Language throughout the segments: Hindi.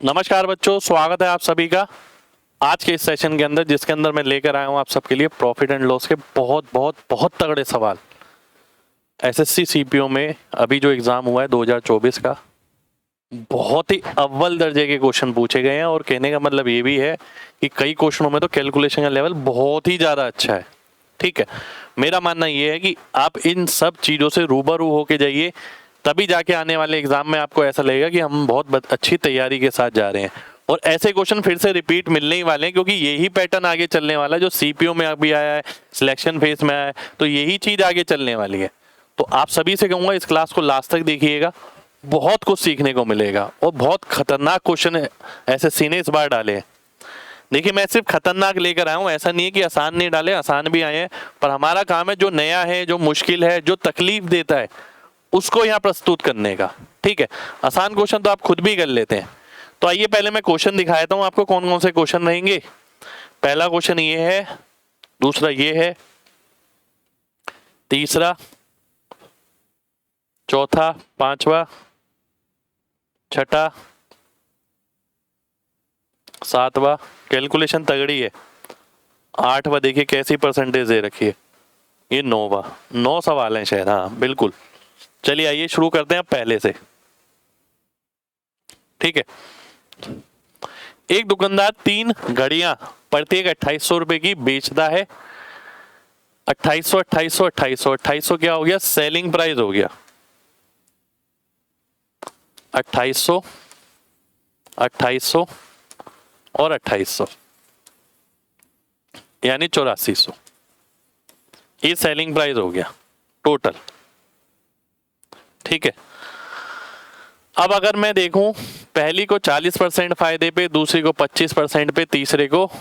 नमस्कार बच्चों, स्वागत है आप सभी का आज के इस सेशन के अंदर, जिसके अंदर मैं लेकर आया हूं आप सबके लिए प्रॉफिट एंड लॉस के बहुत बहुत बहुत तगड़े सवाल। एसएससी सीपीओ में अभी जो एग्जाम हुआ है 2024 का, बहुत ही अव्वल दर्जे के क्वेश्चन पूछे गए हैं। और कहने का मतलब ये भी है कि कई क्वेश्चनों में तो कैलकुलेशन का लेवल बहुत ही ज़्यादा अच्छा है। ठीक है, मेरा मानना ये है कि आप इन सब चीज़ों से रूबरू होके जाइए, तभी जाके आने वाले एग्जाम में आपको ऐसा लगेगा कि हम बहुत अच्छी तैयारी के साथ जा रहे हैं। और ऐसे क्वेश्चन फिर से रिपीट मिलने ही वाले हैं, क्योंकि यही पैटर्न आगे चलने वाला है जो सीपीओ में अभी आया है, सिलेक्शन फेज में आया है, तो यही चीज़ आगे चलने वाली है। तो आप सभी से कहूँगा इस क्लास को लास्ट तक देखिएगा, बहुत कुछ सीखने को मिलेगा। और बहुत खतरनाक क्वेश्चन एसएससी ने इस बार डाले हैं। देखिए, मैं सिर्फ खतरनाक लेकर आया हूँ, ऐसा नहीं है कि आसान नहीं डाले, आसान भी आए हैं। पर हमारा काम है जो नया है, जो मुश्किल है, जो तकलीफ देता है, उसको यहाँ प्रस्तुत करने का। ठीक है, आसान क्वेश्चन तो आप खुद भी कर लेते हैं। तो आइए पहले मैं क्वेश्चन दिखा देता हूँ आपको कौन कौन से क्वेश्चन रहेंगे। पहला क्वेश्चन ये है, दूसरा ये है, तीसरा, चौथा, पांचवा, छठा, सातवां, कैलकुलेशन तगड़ी है, आठवां देखिए कैसी परसेंटेज दे रखी है, ये नौवां। 9 सवाल हैं शायद, हाँ बिल्कुल। चलिए आइए शुरू करते हैं पहले से। ठीक है, एक दुकानदार 3 घड़ियां प्रत्येक 2800 रुपए की बेचता है। 2800 2800 2800 2800 क्या हो गया? सेलिंग प्राइस हो गया। 2800 2800 और 2800 यानी 8400, ये सेलिंग प्राइस हो गया टोटल। ठीक है, अब अगर मैं देखूं, पहली को 40% फायदे पे, दूसरी को 25% पे, तीसरे को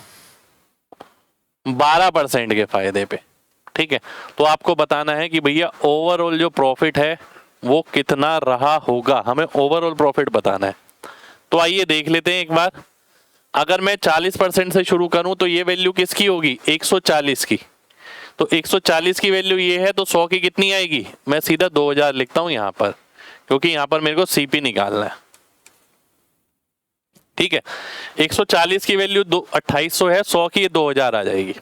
12% के फायदे पे। ठीक है, तो आपको बताना है कि भैया ओवरऑल जो प्रॉफिट है वो कितना रहा होगा, हमें ओवरऑल प्रॉफिट बताना है। तो आइए देख लेते हैं एक बार। अगर मैं 40% से शुरू करूं तो ये वैल्यू किसकी होगी? 140 की। तो 140 की वैल्यू ये है, तो 100 की कितनी आएगी? मैं सीधा 2000 लिखता हूं यहां पर, क्योंकि यहां पर मेरे को सीपी निकालना है। ठीक है, 140 की वैल्यू 2800 है, 100 की 2000 आ जाएगी।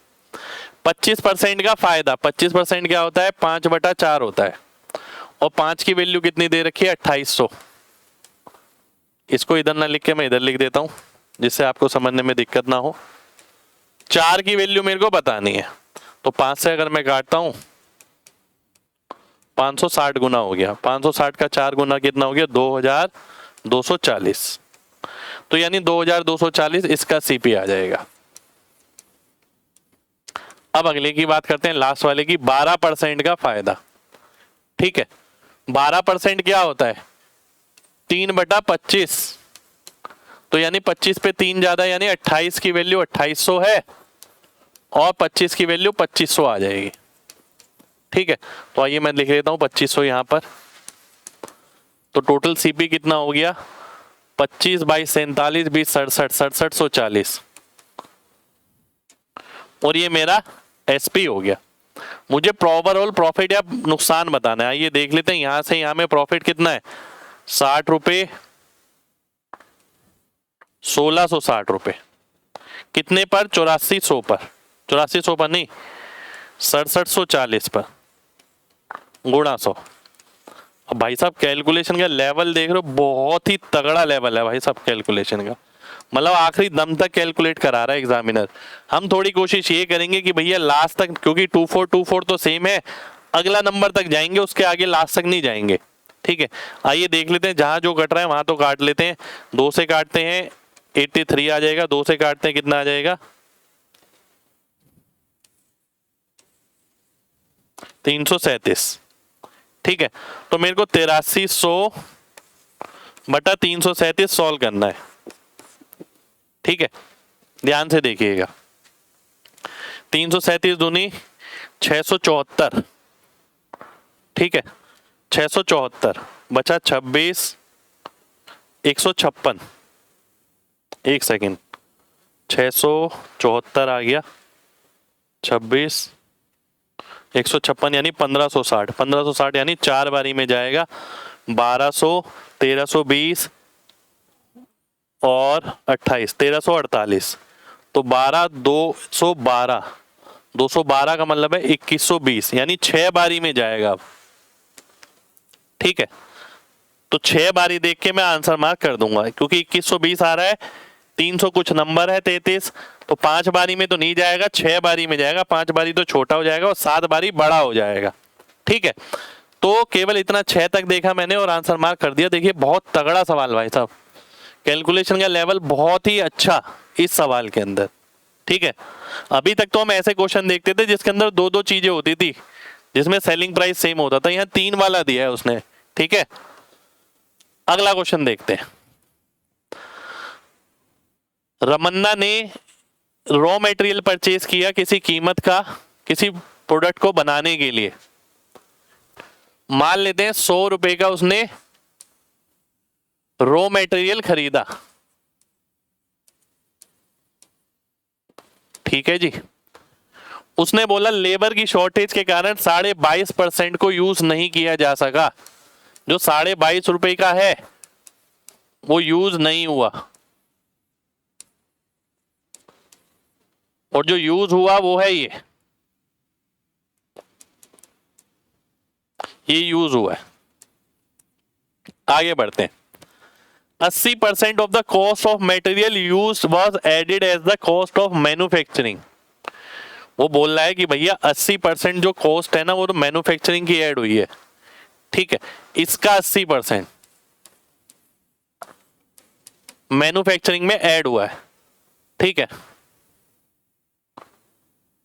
25% का फायदा, 25% क्या होता है? 5/4 होता है। और 5 की वैल्यू कितनी दे रखी है? 2800। इसको इधर ना लिख के मैं इधर लिख देता हूं, जिससे आपको समझने में दिक्कत ना हो। 4 की वैल्यू मेरे को बतानी है, तो 5 से अगर मैं काटता हूं, 560 गुना हो गया। 560 का 4 गुना कितना हो गया? 2240। तो यानी 2240 इसका सीपी आ जाएगा। अब अगले की बात करते हैं, लास्ट वाले की, 12% का फायदा। ठीक है, 12% क्या होता है? 3/25। तो यानी 25 पे 3 ज्यादा, यानी 28 की वैल्यू 2800 है और 25 की वैल्यू 2500 आ जाएगी। ठीक है, तो आइए मैं लिख लेता हूं 2500 यहां पर। तो टोटल सीपी कितना हो गया? 25 बाई 47 20 67 6740। और ये मेरा एसपी हो गया। मुझे ओवरऑल प्रॉफिट या नुकसान बताना है। आइए देख लेते हैं, यहां से यहां में प्रॉफिट कितना है? 60 रुपए, 1660 रुपए। कितने पर? 8400 पर। 8400 पर नहीं, 6740 पर गुणा 100। अब भाई साहब कैलकुलेशन का लेवल देख रहे हो, बहुत ही तगड़ा लेवल है भाई साहब कैलकुलेशन का। मतलब आखिरी दम तक कैलकुलेट करा रहा है एग्जामिनर। हम थोड़ी कोशिश ये करेंगे कि भैया लास्ट तक, क्योंकि 2424 तो सेम है, अगला नंबर तक जाएंगे, उसके आगे लास्ट तक नहीं जाएंगे। ठीक है, आइए देख लेते हैं, जहां जो कट रहा है वहां तो काट लेते हैं। 2 से काटते हैं 83 आ जाएगा, 2 से काटते हैं कितना आ जाएगा? 337। ठीक है, तो मेरे को 8300/337 सॉल्व करना है। ठीक है, ध्यान से देखिएगा। 337 दूनी 674। ठीक है, 674 बचा 26, 156। एक सेकेंड, 674 आ गया, 26, 156 यानी 1560। 1560 यानी 4 बारी में जाएगा। 1200, 1320 और 28, 1348, तो 12, 212, 212 का मतलब है 2120, यानी 6 बारी में जाएगा अब। ठीक है, तो 6 बारी देख के मैं आंसर मार्क कर दूंगा, क्योंकि 2120 आ रहा है, 300 कुछ नंबर है 33, तो 5 बारी में तो नहीं जाएगा, 6 बारी में जाएगा। 5 बारी तो छोटा हो जाएगा और 7 बारी बड़ा हो जाएगा। ठीक है, तो केवल इतना 6 तक देखा मैंने और आंसर मार्क कर दिया। देखिए बहुत तगड़ा सवाल भाई साहब, कैलकुलेशन का लेवल बहुत ही अच्छा इस सवाल के अंदर। ठीक है, अभी तक तो हम ऐसे क्वेश्चन देखते थे जिसके अंदर दो दो चीजें होती थी, जिसमें सेलिंग प्राइस सेम होता था, यहाँ 3 वाला दिया है उसने। ठीक है, अगला क्वेश्चन देखते हैं। रमन्ना ने रॉ मटेरियल परचेज किया किसी कीमत का, किसी प्रोडक्ट को बनाने के लिए। मान लेते हैं 100 रुपए का उसने रॉ मटेरियल खरीदा। ठीक है जी, उसने बोला लेबर की शॉर्टेज के कारण 22.5% को यूज नहीं किया जा सका। जो 22.5 रुपए का है वो यूज नहीं हुआ, और जो यूज हुआ वो है ये यूज हुआ है। आगे बढ़ते हैं। 80% of the cost of material use was added as the cost of manufacturing. वो बोल रहा है कि भैया 80% जो कॉस्ट है ना वो तो मैन्युफैक्चरिंग की ऐड हुई है। ठीक है, इसका 80% मैन्युफैक्चरिंग में ऐड हुआ है। ठीक है,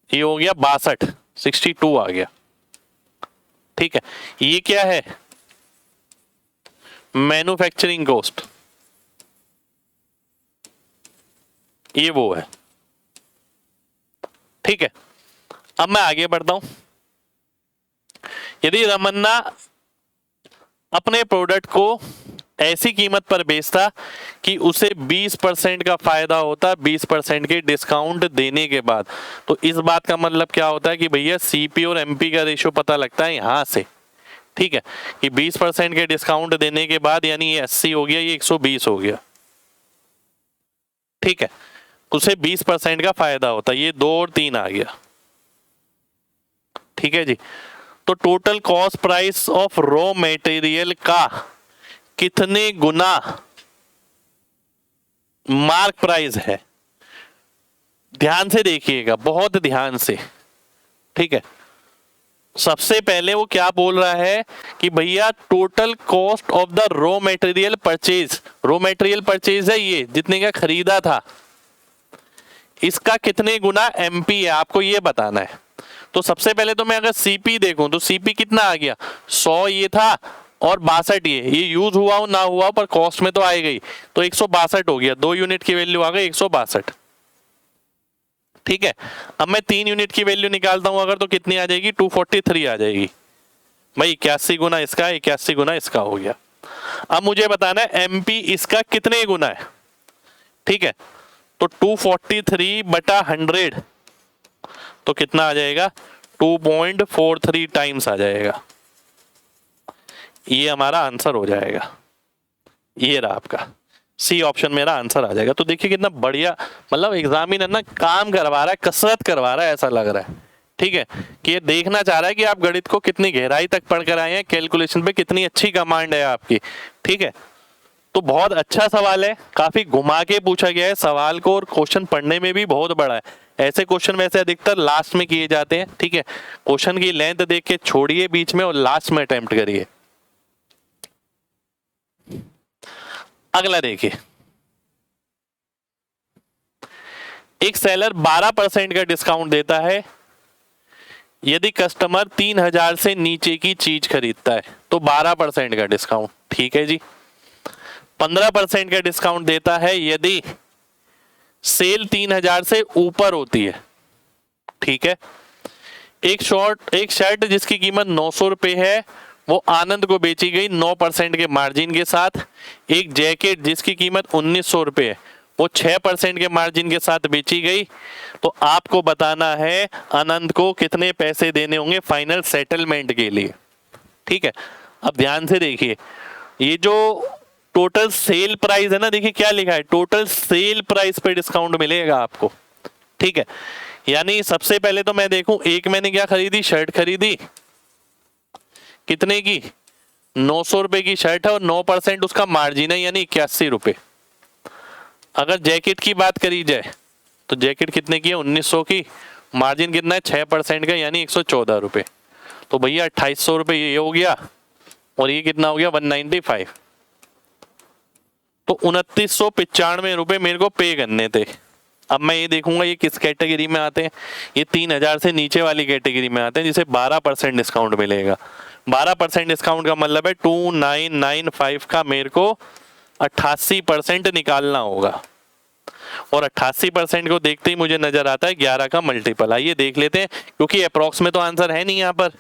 ये हो गया 62, 62 आ गया। ठीक है, ये क्या है? मैन्युफैक्चरिंग कॉस्ट, ये वो है। ठीक है, अब मैं आगे बढ़ता हूं। यदि रमन्ना अपने प्रोडक्ट को ऐसी कीमत पर बेचता कि उसे 20% का फायदा होता 20% के डिस्काउंट देने के बाद, तो इस बात का मतलब क्या होता है कि भैया सीपी और एमपी का रेशियो पता लगता है यहां से। ठीक है, कि 20% के डिस्काउंट देने के बाद, यानी ये 80 हो गया, ये 120 हो गया। ठीक है, उसे 20% का फायदा होता, ये 2 और 3 आ गया। ठीक है जी, तो total cost price of raw material का कितने गुना मार्क प्राइस है? ध्यान से देखिएगा, बहुत ध्यान से। ठीक है, सबसे पहले वो क्या बोल रहा है कि भैया total cost of the raw material purchase, raw material purchase है ये जितने का खरीदा था, इसका कितने गुना एमपी है, आपको ये बताना है। तो सबसे पहले तो मैं अगर सीपी देखूं तो सीपी कितना आ गया, 100 ये था और 62 ये यूज हुआ हो ना हुआ पर कॉस्ट में तो आए गई, तो 162 हो गया। 2 यूनिट की वैल्यू आ गई 162। ठीक है, अब मैं 3 यूनिट की वैल्यू निकालता हूं अगर, तो कितनी आ जाएगी, 243 आ जाएगी। भाई 81 गुना इसका, 81 गुना इसका हो गया। अब मुझे बताना है एमपी इसका कितने गुना है। ठीक है, तो 243 बटा 100 तो कितना आ जाएगा, 2.43 टाइम्स आ जाएगा। ये हमारा आंसर हो जाएगा, ये रहा आपका सी ऑप्शन मेरा आंसर आ जाएगा। तो देखिए कितना बढ़िया, मतलब एग्जामिनर ना काम करवा रहा है, कसरत करवा रहा है, ऐसा लग रहा है। ठीक है, कि ये देखना चाह रहा है कि आप गणित को कितनी गहराई तक पढ़ कर आए हैं, कैलकुलेशन पे कितनी अच्छी कमांड है आपकी। ठीक है, तो बहुत अच्छा सवाल है, काफी घुमा के पूछा गया है सवाल को, और क्वेश्चन पढ़ने में भी बहुत बड़ा है। ऐसे क्वेश्चन वैसे अधिकतर लास्ट में किए जाते हैं। ठीक है, क्वेश्चन की लेंथ देख के छोड़िए बीच में और लास्ट में अटेम्प्ट करिए। अगला देखिए, एक सेलर 12% का डिस्काउंट देता है यदि कस्टमर 3000 से नीचे की चीज खरीदता है, तो 12% का डिस्काउंट। ठीक है जी, 15% का डिस्काउंट देता है यदि सेल 3000 से ऊपर होती है। ठीक है, एक शर्ट जिसकी कीमत 900 रुपए है वो आनंद को बेची गई 9% के मार्जिन के साथ। एक जैकेट जिसकी कीमत 1900 रुपए है वो 6% के मार्जिन के साथ बेची गई। तो आपको बताना है आनंद को कितने पैसे देने होंगे फाइनल सेटलमेंट के लिए। ठीक है, अब ध्यान से देखिए, ये जो टोटल सेल प्राइस है ना, देखिए क्या लिखा है, टोटल सेल प्राइस पे डिस्काउंट मिलेगा आपको, ठीक है। यानी सबसे पहले तो मैं देखूं, एक मैंने क्या खरीदी, शर्ट खरीदी, कितने की, 900 रुपए की शर्ट है और 9% उसका मार्जिन है यानी 81 रुपए। अगर जैकेट की बात करी जाए तो जैकेट कितने की है, 1900 की, मार्जिन कितना है, 6% का यानी 114 रुपए। तो भैया 2800 रुपए ये हो गया और ये कितना हो गया, 195। तो 2995 रुपए मेरे को पे करने थे। अब मैं ये देखूंगा ये किस कैटेगरी में आते हैं, ये 3000 से नीचे वाली कैटेगरी में आते हैं जिसे 12% डिस्काउंट मिलेगा। 12% डिस्काउंट का मतलब है 2995 का मेरे को 88% निकालना होगा, और 88% को देखते ही मुझे नजर आता है 11 का मल्टीपल। आइए देख लेते हैं, क्योंकि अप्रॉक्स में तो आंसर है नहीं यहाँ पर।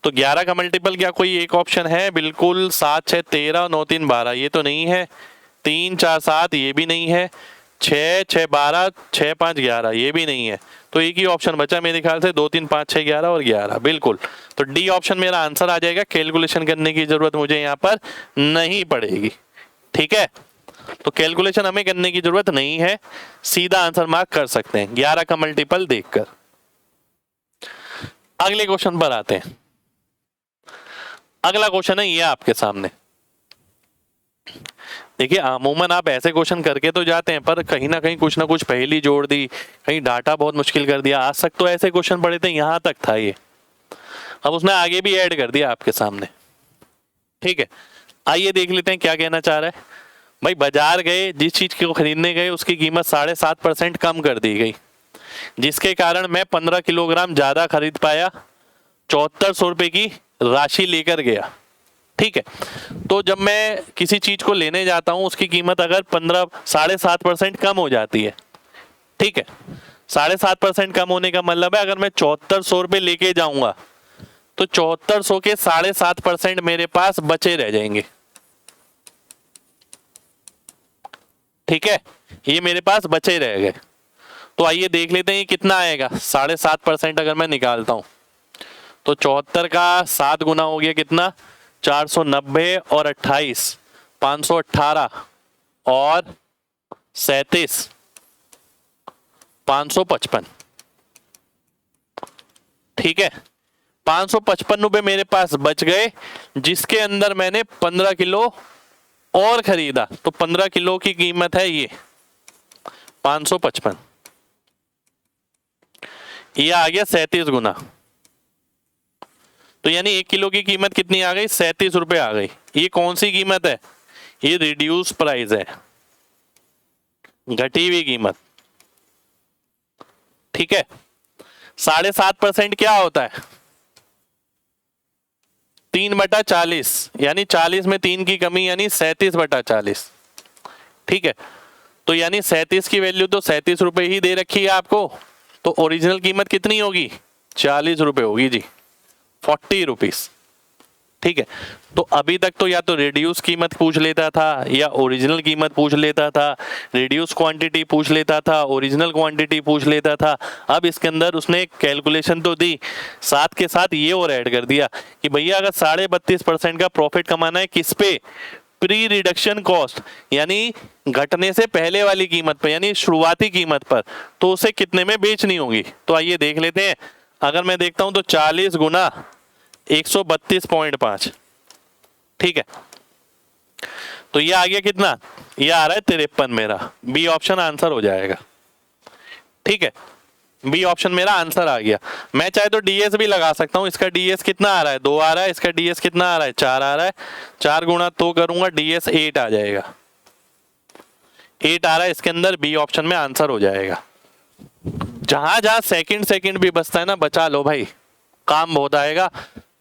तो 11 का मल्टीपल क्या कोई एक ऑप्शन है, बिल्कुल 7 6 13 9 3 12 ये तो नहीं है, 3 4 7 ये भी नहीं है, 6 6 12 6 5 11 ये भी नहीं है। तो एक ही ऑप्शन बचा मेरे ख्याल से, 2 3 5 6 11 और 11, बिल्कुल। तो डी ऑप्शन मेरा आंसर आ जाएगा, कैलकुलेशन करने की जरूरत मुझे यहाँ पर नहीं पड़ेगी, ठीक है। तो कैलकुलेशन हमें करने की जरूरत नहीं है, सीधा आंसर मार्क कर सकते हैं 11 का मल्टीपल देखकर। अगले क्वेश्चन पर आते हैं। अगला क्वेश्चन है ये आपके सामने। देखिए अमूमन आप ऐसे क्वेश्चन करके तो जाते हैं, पर कहीं ना कहीं कुछ ना कुछ पहेली जोड़ दी, कहीं डाटा बहुत मुश्किल कर दिया। आज तक तो ऐसे क्वेश्चन पढ़े थे, यहां तक था ये, अब उसने आगे भी ऐड कर दिया आपके सामने, ठीक है। आइए देख लेते हैं क्या कहना चाह रहा है। भाई बाजार गए, जिस चीज को खरीदने गए उसकी कीमत 7.5% कम कर दी गई, जिसके कारण मैं 15 किलोग्राम ज्यादा खरीद पाया, 7400 रुपए की राशि लेकर गया, ठीक है। तो जब मैं किसी चीज को लेने जाता हूं उसकी कीमत अगर 7.5% कम हो जाती है, ठीक है। 7.5% कम होने का मतलब है अगर मैं 7400 रुपए लेके जाऊंगा तो 7400 के 7.5% मेरे पास बचे रह जाएंगे, ठीक है। ये मेरे पास बचे रह गए। तो आइए देख लेते हैं ये कितना आएगा। 7.5% अगर मैं निकालता हूं तो 74 का 7 गुना हो गया कितना, 490 और 28 518 और 37 555, ठीक है। 555 रुपए मेरे पास बच गए, जिसके अंदर मैंने 15 किलो और खरीदा। तो 15 किलो की कीमत है ये 555, ये आ गया 37 गुना। तो यानी 1 किलो की कीमत कितनी आ गई, 37 रुपए आ गई। ये कौन सी कीमत है, ये रिड्यूस प्राइस है, घटी हुई कीमत, ठीक है। 7.5% क्या होता है, 3/40, यानी 40 में 3 की कमी यानी 37/40, ठीक है। तो यानी 37 की वैल्यू तो 37 रुपए ही दे रखी है आपको, तो ओरिजिनल कीमत कितनी होगी, 40 रुपए होगी जी, 40 रुपीज, ठीक है। तो अभी तक तो या तो रिड्यूस कीमत पूछ लेता था या ओरिजिनल कीमत पूछ लेता था, रिड्यूस क्वांटिटी पूछ लेता था, ओरिजिनल क्वांटिटी पूछ लेता था। अब इसके अंदर उसने एक कैलकुलेशन तो दी, साथ के साथ ये और ऐड कर दिया कि भैया अगर 32.5% का प्रॉफिट कमाना है किस पे, प्री रिडक्शन कॉस्ट, यानी घटने से पहले वाली कीमत पर, यानी शुरुआती कीमत पर, तो उसे कितने में बेचनी होगी। तो आइए देख लेते हैं। अगर मैं देखता हूं तो 40 गुना 132.5, ठीक है। तो ये आ गया कितना, ये आ रहा है 53 मेरा, बी ऑप्शन आंसर हो जाएगा, ठीक है। बी ऑप्शन मेरा आंसर आ गया। मैं चाहे तो डीएस भी लगा सकता हूं, इसका डीएस कितना आ रहा है, 2 आ रहा है, इसका डीएस कितना आ रहा है, 4 आ रहा है, 4 गुना तो करूंगा डीएस 8 आ जाएगा, 8 आ रहा है इसके अंदर, बी ऑप्शन में आंसर हो जाएगा। जहां जहां सेकंड भी बचता है ना, बचा लो भाई, काम बहुत आएगा।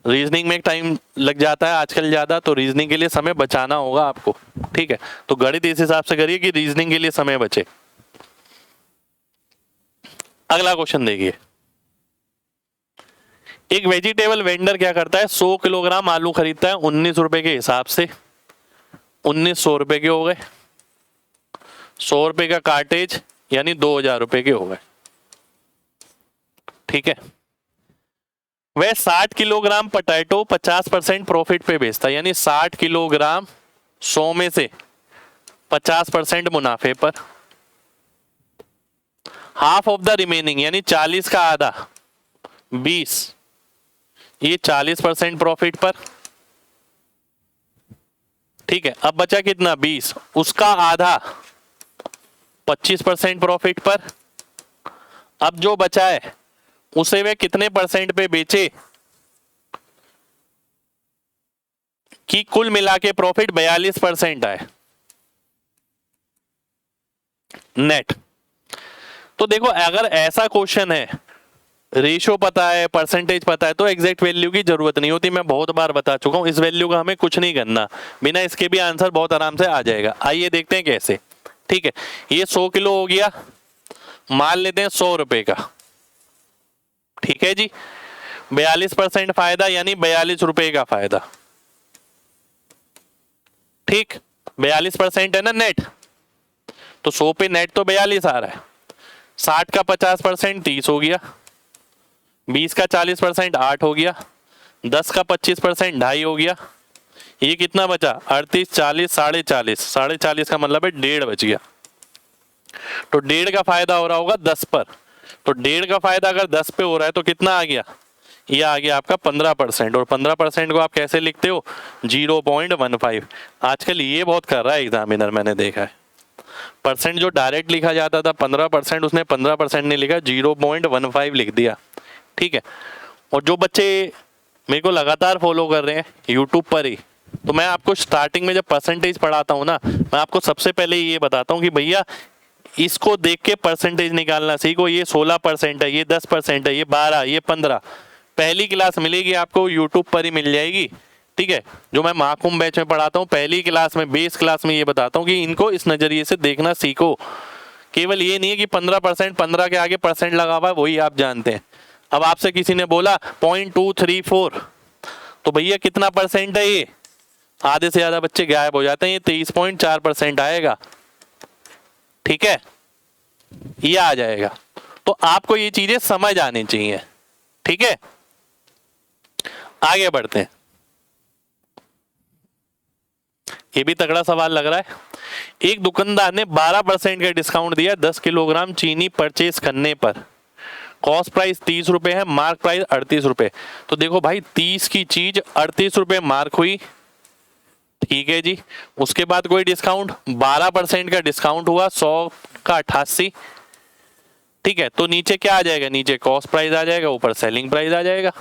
रीजनिंग में टाइम लग जाता है आजकल ज्यादा, तो रीजनिंग के लिए समय बचाना होगा आपको, ठीक है। तो गणित इस हिसाब से करिए कि रीजनिंग के लिए समय बचे। अगला क्वेश्चन देखिए। एक वेजिटेबल वेंडर क्या करता है, 100 किलोग्राम आलू खरीदता है 19 रुपए के हिसाब से, 1900 रुपए के हो गए, 100 रुपए का कार्टेज यानी 2000 रुपए के हो गए, ठीक है। वह 60 किलोग्राम पोटैटो 50% प्रॉफिट पे बेचता है, यानी 60 किलोग्राम 100 में से 50% मुनाफे पर, हाफ ऑफ द रिमेनिंग यानी 40 का आधा 20, ये 40% प्रॉफिट पर। ठीक है, अब बचा कितना 20, उसका आधा 25% प्रॉफिट पर। अब जो बचा है उसे वे कितने परसेंट पे बेचे कि कुल मिला के प्रॉफिट 42% आए नेट। तो देखो अगर ऐसा क्वेश्चन है, रेशियो पता है, परसेंटेज पता है, तो एग्जैक्ट वैल्यू की जरूरत नहीं होती। मैं बहुत बार बता चुका हूं, इस वैल्यू का हमें कुछ नहीं करना, बिना इसके भी आंसर बहुत आराम से आ जाएगा। आइए देखते हैं कैसे। ठीक है, ये 100 किलो हो गया, मान लेते हैं 100 रुपए का। ठीक है जी, 42% फायदा यानी 42 रुपए का फायदा। ठीक, 42% है ना नेट, तो 100 पे नेट तो 42 आ रहा है। 60 का 50% 30 हो गया, 20 का 40% 8 हो गया, 10 का 25% 2.5 हो गया। ये कितना बचा 38, 40, 40.5, 40.5 का मतलब है 1.5 बच गया। तो 1.5 का फायदा हो रहा होगा 10 पर, तो 1.5 का फायदा अगर 10 पे हो रहा है तो कितना आ गया, ये आ गया आपका 15%। और 15% को आप कैसे लिखते हो 0.15। आजकल ये बहुत कर रहा है एग्जामिनर, मैंने देखा है। परसेंट जो डायरेक्ट लिखा जाता था 15%, उसने 15% नहीं लिखा, 0.15 लिख दिया। ठीक है, और जो बच्चे मेरे को लगातार फॉलो कर रहे हैं यूट्यूब पर ही, तो मैं आपको स्टार्टिंग में जब परसेंटेज पढ़ाता हूँ ना, मैं आपको सबसे पहले ये बताता हूँ कि भैया इसको देख के परसेंटेज निकालना सीखो। ये 16% है, ये 10% है, ये 12, ये 15। पहली क्लास मिलेगी आपको यूट्यूब पर ही मिल जाएगी। ठीक है, जो मैं महाकुंभ बैच में पढ़ाता हूँ, पहली क्लास में, बेस क्लास में ये बताता हूँ कि इनको इस नजरिए से देखना सीखो। केवल ये नहीं है कि 15%, 15 के आगे परसेंट लगा हुआ है वही आप जानते हैं। अब आपसे किसी ने बोला 0.234, तो भैया कितना परसेंट है ये, आधे से ज्यादा बच्चे गायब हो जाते हैं। ये 23.4% आएगा। ठीक है, ये आ जाएगा। तो आपको ये चीजें समझ आनी चाहिए। ठीक है, आगे बढ़ते हैं। ये भी तगड़ा सवाल लग रहा है। एक दुकानदार ने 12% का डिस्काउंट दिया 10 किलोग्राम चीनी परचेज करने पर। कॉस्ट प्राइस 30 रुपए है, मार्क प्राइस 38 रुपए। तो देखो भाई 30 की चीज 38 रुपए मार्क हुई। ठीक है जी, उसके बाद कोई डिस्काउंट, 12% का डिस्काउंट हुआ, 100 का 88। ठीक है, तो नीचे क्या आ जाएगा, नीचे कॉस्ट प्राइस आ जाएगा, ऊपर सेलिंग प्राइस आ जाएगा।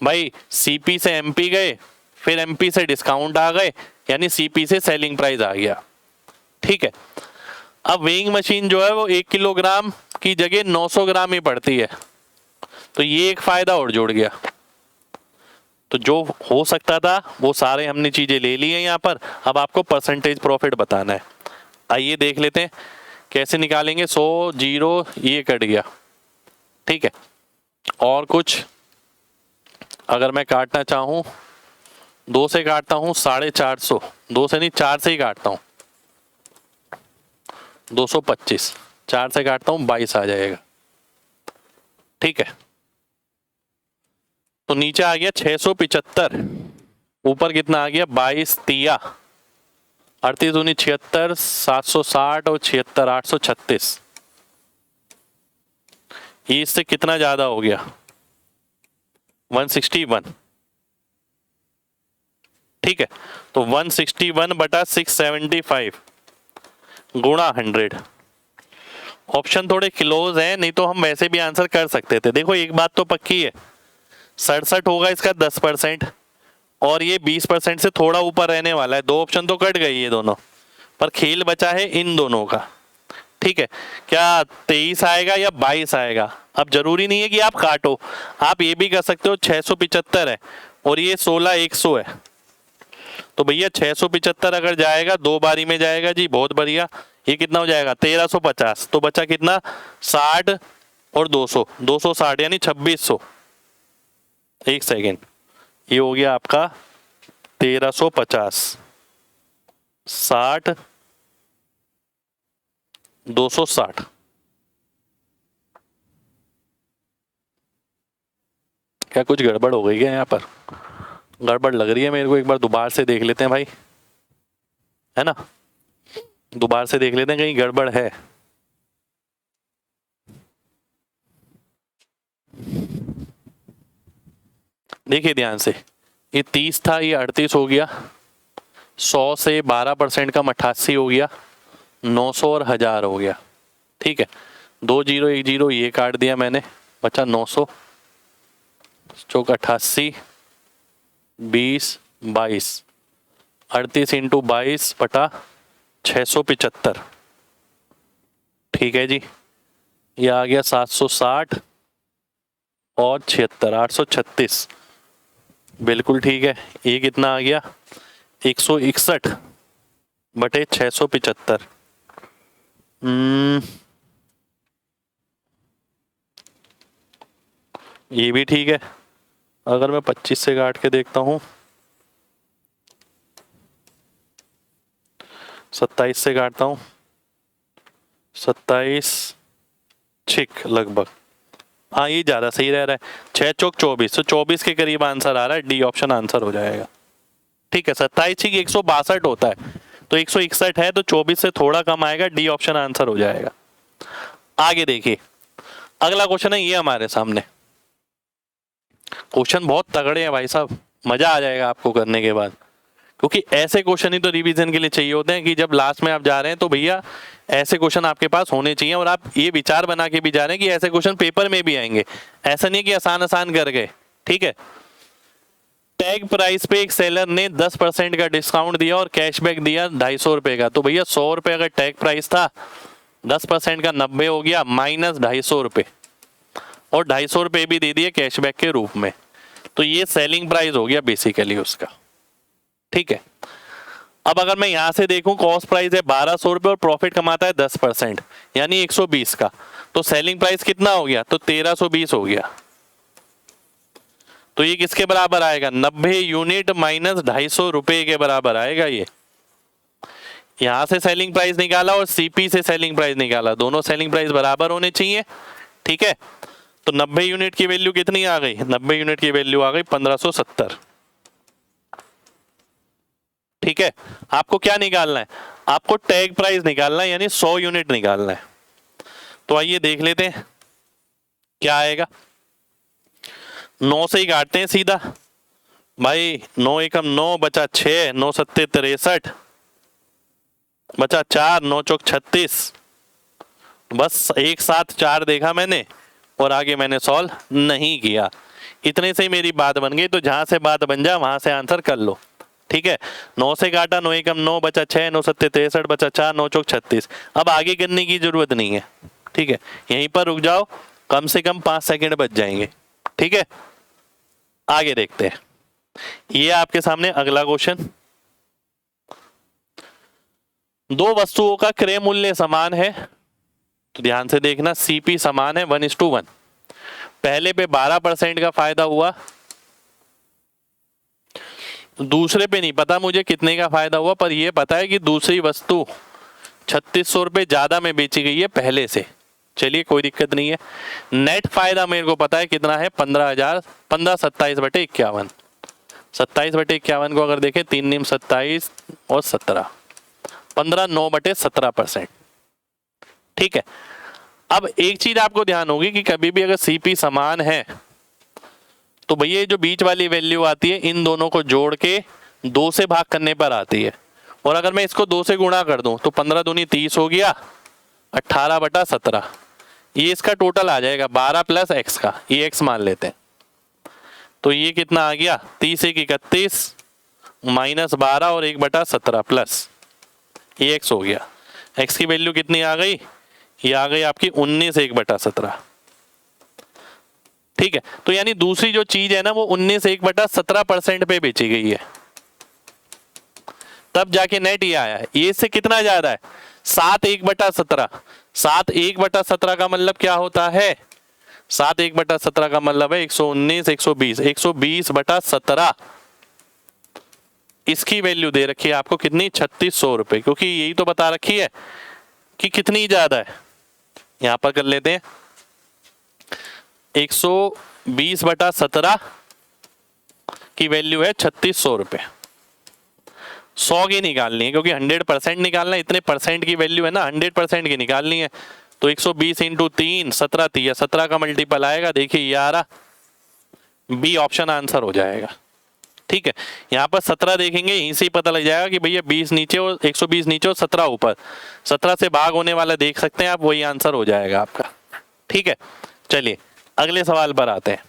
भाई सीपी से एमपी गए, फिर एमपी से डिस्काउंट आ गए, यानी सीपी से सेलिंग प्राइस आ गया। ठीक है, अब वेइंग मशीन जो है वो 1 किलोग्राम की जगह 900 ग्राम ही पड़ती है, तो ये एक फायदा और जुड़ गया। तो जो हो सकता था वो सारे हमने चीजें ले ली हैं यहाँ पर। अब आपको परसेंटेज प्रॉफिट बताना है। आइए देख लेते हैं कैसे निकालेंगे। 100 0 ये कट गया। ठीक है, और कुछ अगर मैं काटना चाहूं, 2 से काटता हूं 450, 2 से नहीं 4 से ही काटता हूं, 225, 4 से काटता हूं 22 आ जाएगा। ठीक है, तो नीचे आ गया 675, ऊपर कितना आ गया 22 तिया 38 दूनी 76, 760 और 76 836। ये इससे कितना ज्यादा हो गया 161। ठीक है, तो 161 बटा 675 गुणा 100। ऑप्शन थोड़े क्लोज हैं, नहीं तो हम वैसे भी आंसर कर सकते थे। देखो एक बात तो पक्की है, 67 होगा इसका 10%, और ये 20% से थोड़ा ऊपर रहने वाला है। 2 ऑप्शन तो कट गई ये दोनों, पर खेल बचा है इन दोनों का। ठीक है, क्या 23 आएगा या 22 आएगा। अब जरूरी नहीं है कि आप काटो, आप ये भी कर सकते हो 675 है और ये 16 100 है, तो भैया 675 अगर जाएगा 2 बारी में जाएगा जी, बहुत बढ़िया। ये कितना हो जाएगा 1350, तो बचा कितना 60 और 200, 260 यानी 2600। एक सेकेंड, ये हो गया आपका 1350, 60 260। क्या कुछ गड़बड़ हो गई है यहाँ पर, गड़बड़ लग रही है मेरे को, एक बार दोबारा से देख लेते हैं भाई। है ना। दोबारा से देख लेते हैं कहीं गड़बड़ है। देखिए ध्यान से, ये 30 था, ये 38 हो गया, 100 से 12% कम 88 हो गया, 900 और 1000 हो गया। ठीक है, 2 0 1 0 ये काट दिया मैंने, बचा 900 चौक 88 20 22 38 इंटू 22 बटा 675। ठीक है जी, ये आ गया 760 और 76 836। बिल्कुल ठीक है। ये कितना आ गया 161 बटे 675। ये भी ठीक है। अगर मैं 25 से काट के देखता हूँ, 27 से काटता हूँ, 27 छिक लगभग, हाँ ये ज़्यादा सही रह रहा है। 6 चौक 24, तो 24 के करीब आंसर आ रहा है, डी ऑप्शन आंसर हो जाएगा। ठीक है, 27 छिक 162 होता है, तो 161 है, तो 24 से थोड़ा कम आएगा, डी ऑप्शन आंसर हो जाएगा। आगे देखिए, अगला क्वेश्चन है ये हमारे सामने। क्वेश्चन बहुत तगड़े हैं भाई साहब, मजा आ जाएगा आपको करने के बाद, क्योंकि ऐसे क्वेश्चन ही तो रिवीजन के लिए चाहिए होते हैं कि जब लास्ट में आप जा रहे हैं तो भैया ऐसे क्वेश्चन आपके पास होने चाहिए, और आप ये विचार बना के भी जा रहे हैं कि ऐसे क्वेश्चन पेपर में भी आएंगे, ऐसा नहीं है कि आसान आसान कर गए। ठीक है, टैग प्राइस पे एक सेलर ने 10% का डिस्काउंट दिया और कैशबैक दिया 250 रुपए का। तो भैया 100 रुपए का टैग प्राइस था, 10% का 90 हो गया, माइनस 250 रुपए, और 250 रुपए भी दे दिए कैशबैक के रूप में। तो ये सेलिंग प्राइस हो गया बेसिकली उसका। ठीक है, अब अगर मैं यहां से देखूं, कॉस्ट प्राइस है 1200 रुपए और प्रॉफिट कमाता है 10%, यानी 120 का, तो सेलिंग प्राइस कितना हो गया, तो 1320 हो गया। तो ये किसके बराबर आएगा, 90 यूनिट माइनस 250 रुपए के बराबर आएगा। ये यहां से सेलिंग प्राइस निकाला और सीपी से सेलिंग प्राइस निकाला, दोनों सेलिंग प्राइस बराबर होने चाहिए। ठीक है, तो 90 यूनिट की वैल्यू कितनी आ गई, 90 यूनिट की वैल्यू आ गई 1570। ठीक है, आपको क्या निकालना है, आपको टैग प्राइस निकालना है, यानी 100 यूनिट निकालना है। तो आइए देख लेते हैं क्या आएगा। 9 से ही काटते हैं सीधा भाई, 9 एकम 9 बचा 6, 9 सत्ते 63 बचा 4, 9 चौक 36। बस एक साथ 4 देखा मैंने और आगे मैंने सॉल्व नहीं किया, इतने से ही मेरी बात बन गई। तो जहां से बात बन जाए वहां से आंसर कर लो। ठीक है, 9 से काटा, 9 एकम 9 बचा 6, 9 सत्ते 63 बचा 4, 9 चौक 36। अब आगे करने की जरूरत नहीं है। ठीक है, यहीं पर रुक जाओ, कम से कम 5 सेकंड बच जाएंगे। ठीक है, आगे देखते हैं। ये आपके सामने अगला क्वेश्चन। दो वस्तुओं का क्रय मूल्य समान है, तो ध्यान से देखना, सीपी समान है 1:1। पहले पे 12% का फायदा हुआ, दूसरे पे नहीं पता मुझे कितने का फायदा हुआ, पर यह पता है कि दूसरी वस्तु 3600 रुपए ज्यादा में बेची गई है पहले से। चलिए कोई दिक्कत नहीं है। नेट फायदा मेरे को पता है कितना है, 15,000, 27/51। 27/51 को अगर देखें, 3 नीम 27 और 17, 15 9/17%। ठीक है, अब एक चीज आपको ध्यान होगी कि कभी भी अगर सीपी समान है तो भैया जो बीच वाली वैल्यू आती है, इन दोनों को जोड़ के 2 से भाग करने पर आती है। और अगर मैं इसको 2 से गुणा कर दूं तो 15 दूनी 30 हो गया, 18/17। ये इसका टोटल आ जाएगा 12 प्लस एक्स का, ये एक्स मान लेते हैं। तो ये कितना आ गया, 30 1 31 माइनस 12 और 1/17 प्लस ये एक्स हो गया। एक्स की वैल्यू कितनी आ गई, ये आ गई आपकी 19 1/17। ठीक है, तो यानी दूसरी जो चीज है ना, वो 19 1/17% पे बेची गई है, तब जाके नेट ये आया है। ये इससे कितना ज्यादा है, 7 1/17। 7 1/17 का मतलब क्या होता है, 7 1/17 का मतलब है 119 120, 120/17। इसकी वैल्यू दे रखी है आपको कितनी, 3600 रुपए, क्योंकि यही तो बता रखी है कि कितनी ज्यादा है। यहां पर कर लेते हैं, 120/17 की वैल्यू है 3600 रुपए। 100 की निकालनी है, क्योंकि 100% निकालना है, इतने परसेंट की वैल्यू है ना, 100% की निकालनी है। तो 120 इंटू 3 17 3 17 का मल्टीपल आएगा, देखिए 11, बी ऑप्शन आंसर हो जाएगा। ठीक है, यहाँ पर 17 देखेंगे, यहीं से ही पता लग जाएगा कि भैया 20 नीचे और 120 नीचे और 17 ऊपर, 17 से भाग होने वाला देख सकते हैं आप, वही आंसर हो जाएगा आपका। ठीक है, चलिए अगले सवाल पर आते हैं।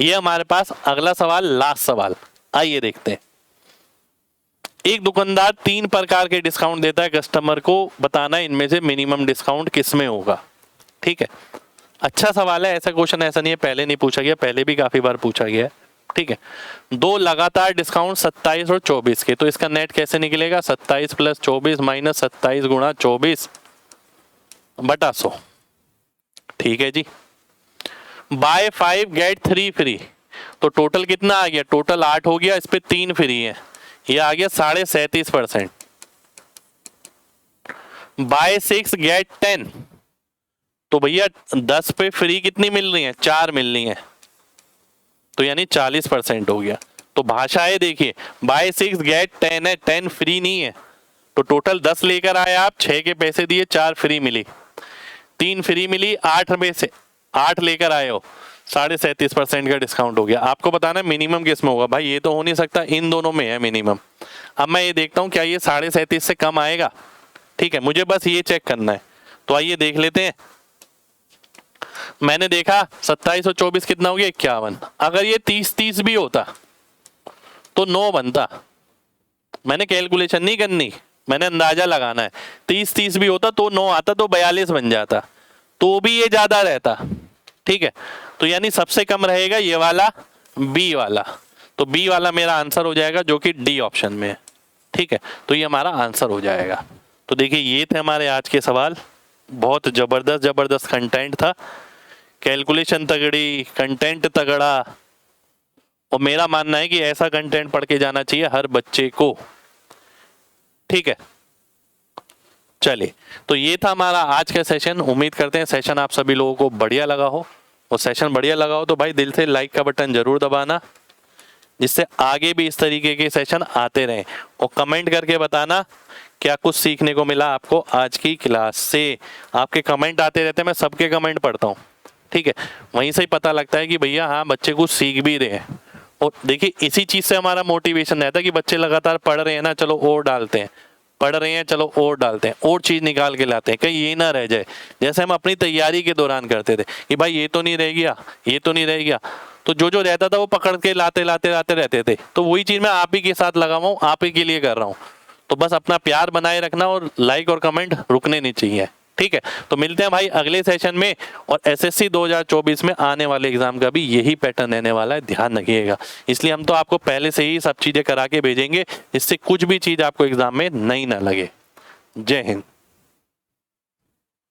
ये हमारे पास अगला सवाल, लास्ट सवाल, आइए देखते हैं। एक दुकानदार 3 प्रकार के डिस्काउंट देता है कस्टमर को, बताना है इनमें से मिनिमम डिस्काउंट किस में होगा। ठीक है, अच्छा सवाल है, ऐसा क्वेश्चन ऐसा नहीं है पहले नहीं पूछा गया, पहले भी काफी बार पूछा गया है। ठीक है, 2 लगातार डिस्काउंट 27 और 24 के, तो इसका नेट कैसे निकलेगा? 27 प्लस 24 माइनस 27 गुणा 24 बटा 100। ठीक है जी, बाय 5 गेट 3 फ्री, तो टोटल कितना आ गया? टोटल 8 हो गया, इस पे 3 फ्री है, ये आ गया 37.5%। बाय 6 गेट 10, तो भैया 10 पे फ्री कितनी मिल रही है? 4 मिल रही है, तो यानी 40% हो गया। तो भाषा है देखिए, बाय 6 गेट 10 है, 10 फ्री नहीं है, तो टोटल 10 लेकर आए आप, 6 के पैसे दिए, 4 फ्री मिली, 3 फ्री मिली, 8 में से 8 लेकर आए हो, 37.5% का डिस्काउंट हो गया। आपको बताना है मिनिमम किस में होगा। भाई ये तो हो नहीं सकता, इन दोनों में है मिनिमम। अब मैं ये देखता हूँ क्या ये 37.5 से कम आएगा। ठीक है, मुझे बस ये चेक करना है, तो आइए देख लेते हैं। मैंने देखा 27 और 24 कितना हो गया? 51। अगर ये 30-30 भी होता तो 9 बनता। मैंने कैलकुलेशन नहीं करनी, मैंने अंदाजा लगाना है। 30-30 भी होता तो 9 आता, तो 42 बन जाता, तो भी ये ज्यादा रहता। ठीक है, तो यानी सबसे कम रहेगा ये वाला, बी वाला, तो बी वाला मेरा आंसर हो जाएगा, जो कि डी ऑप्शन में है। ठीक है, तो ये हमारा आंसर हो जाएगा। तो देखिए ये थे हमारे आज के सवाल, बहुत जबरदस्त कंटेंट था, कैलकुलेशन तगड़ी, कंटेंट तगड़ा, और मेरा मानना है कि ऐसा कंटेंट पढ़ के जाना चाहिए हर बच्चे को। ठीक है, चलिए तो ये था हमारा आज का सेशन। उम्मीद करते हैं सेशन आप सभी लोगों को बढ़िया लगा हो, और सेशन बढ़िया लगा हो तो भाई दिल से लाइक का बटन जरूर दबाना, जिससे आगे भी इस तरीके के सेशन आते रहें। और कमेंट करके बताना क्या कुछ सीखने को मिला आपको आज की क्लास से। आपके कमेंट आते रहते हैं, मैं सबके कमेंट पढ़ता हूँ। ठीक है, वहीं से ही पता लगता है कि भैया हाँ बच्चे कुछ सीख भी रहे हैं। और देखिए इसी चीज़ से हमारा मोटिवेशन रहता है कि बच्चे लगातार पढ़ रहे हैं ना, चलो और डालते हैं, पढ़ रहे हैं चलो और डालते हैं, और चीज़ निकाल के लाते हैं, कहीं ये ना रह जाए। जैसे हम अपनी तैयारी के दौरान करते थे कि भाई ये तो नहीं रह गया, ये तो नहीं रह गया, तो जो रहता था वो पकड़ के लाते रहते थे। तो वही चीज़ मैं आप ही के साथ लगा हुआ हूँ, आप ही के लिए कर रहा हूँ। तो बस अपना प्यार बनाए रखना, और लाइक और कमेंट रुकने नहीं चाहिए। ठीक है, तो मिलते हैं भाई अगले सेशन में। और एसएससी 2024 में आने वाले एग्जाम का भी यही पैटर्न रहने वाला है, ध्यान रखिएगा। इसलिए हम तो आपको पहले से ही सब चीजें करा के भेजेंगे, जिससे कुछ भी चीज आपको एग्जाम में नई ना लगे। जय हिंद।